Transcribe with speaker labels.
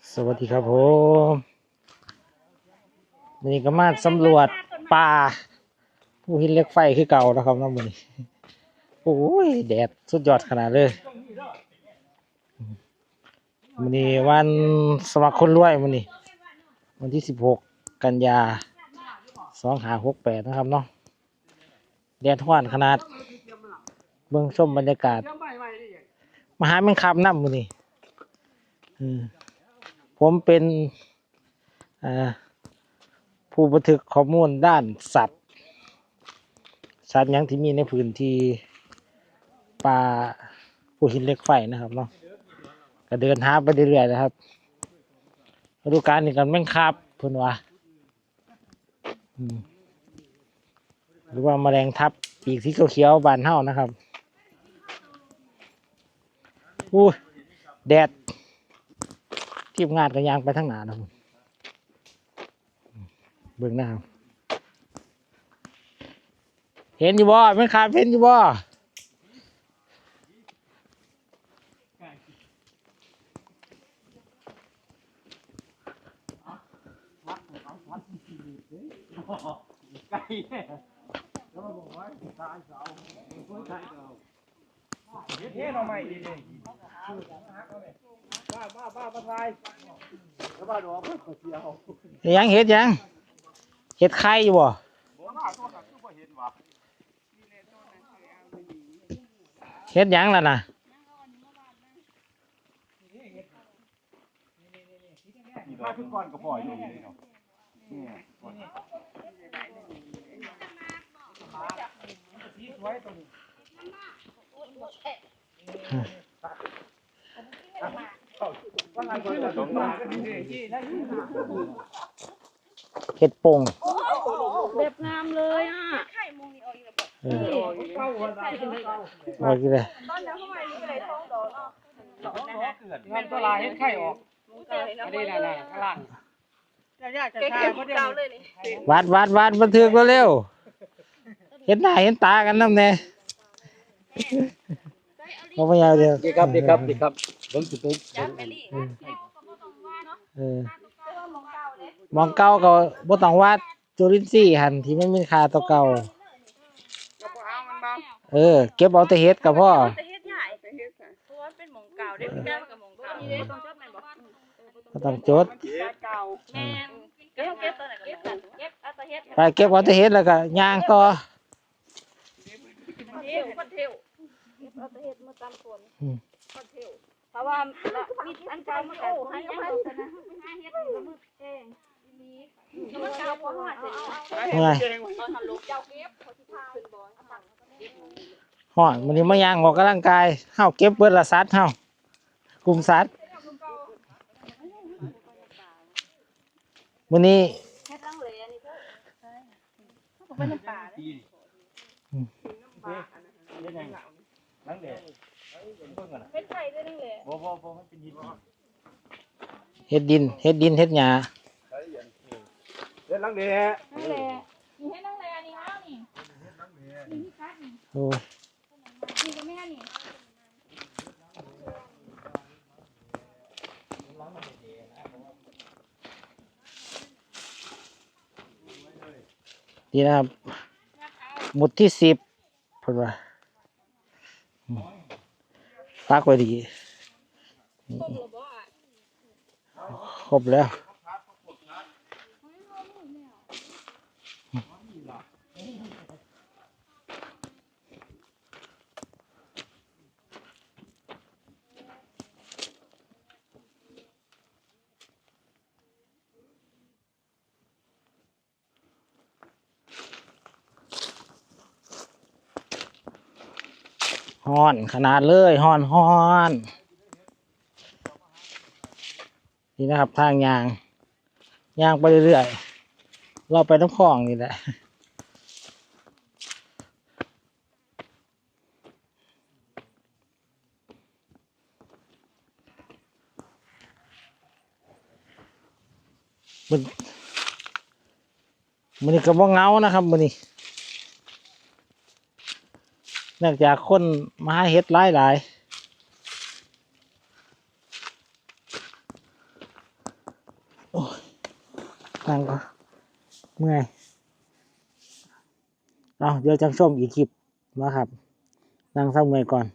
Speaker 1: สวัสดีครับผมวันนี้ก็มาสำรวจป่าภูหินเหล็กไฟคือเก่านะครับน้องวันนี้โอ้ยแดดสุดยอดขนาดเลยวันนี้วันสมัครคนรวยวันนี้วันที่16 กันยา2568นะครับเนาะแดดร้อนขนาดเบื้องชมบรรยากาศมาหาแมงคาบน้ำวันนี้ผมเป็นผู้บันทึกข้อมูลด้านสัตว์ยังที่มีในพื้นที่ป่าภูหินเหล็กไฟนะครับเนาะก็เดินหาไปเรื่อยๆนะครับฤดูกาลนี้กันแม่งคาบเพิ่นว่าหรือว่าแมลงทับปีกสีเขียวๆบานเฮานะครับอู้แดดทีมงานกันยางไปทั้งหนานะเบิ่งนะครับเห็นอยู่บ่แม่งคาบเห็นอยู่บ่
Speaker 2: ไก่แล้วมาบอกว่าตายเสาคนไทยเก่าเฮ็ดเอาใหม่ดีเลยบ้าตายแล้วบ้าดอกเพิ่นก็เสียว
Speaker 1: ยังเห็ดยังเห็ดไข่อยู่บ่เห็ดยังล่ะนะ
Speaker 2: มาขึ้นก่อนก็ปล่อยอยู่เลยเนาะ
Speaker 1: เห็ดโป่ง
Speaker 3: แบบงามเลยอ่ะ
Speaker 1: โอเคเลย
Speaker 2: เงินตัวลายเฮ็ดไข่ออกอันนี้น่ะข้างล่างอยากจะทานก็ได้
Speaker 1: วัดบันทึกเร็วๆเห็นหน้าเห็นตากันน้ำแน่เขาไม่ยาวเดียว
Speaker 2: ดีครับเบิ่งสุด
Speaker 1: มองเก่าก็บ่ต้องวาดจุลินทรีย์หันที่ไม่มีค่าตัวเก่าเก็บเอาแต่เห็ดกับพ่อก็ต้องจดไปเก็บเอาแต่เห็ดแล้วก็ย่างต่อ
Speaker 3: เพราะว่ามีอันเก่ามาโอ้ให้ยังโดนนะให้เฮ็ดละมือแกงมีมันเก่าบ่ฮอดตอนทำลูกเจ้าเก็บเขาสิพาขึ้นบ่
Speaker 1: ฮอดมื้อนี้มาย่างออกกำลังกายเฮาเก็บเบิดละสัตว์เฮากลุ่มสัตว์มื้อนี้
Speaker 3: เฮ็ดลังเลอันนี้เด้อเขาเป็นป่าเด้
Speaker 2: นั่งเด็
Speaker 3: เฮ็ดไข่ด้วยนั่นแหละ
Speaker 2: บ่มันเป็นหิน
Speaker 1: เฮ็ดดินเฮ็ดหญ้า
Speaker 2: เฮ็ดลังเดะ
Speaker 3: นั่นแหละนี่เฮ็ดลังเลอันนี้เฮานี่นี่คัดนี่
Speaker 1: โอ้
Speaker 3: นี่ก็แม่นี่
Speaker 1: นี่นะครับหมุดที่10เพิ่นว่าปักไว้ดีครบแล้วฮ้อนขนาดเลยฮ้อนนี่นะครับทางยางไปเรื่อยๆเราไปน้ำคลองนี่แหละมันนี่ก็บ่เหงานะครับมันนี่เนื่องจากคนมาหาเห็ดหลาย โอ้ยนั่งก็เมื่อยเอาเดี๋ยวจังชมอีกคลิปมาครับนั่งเศร้าเมื่อยก่อน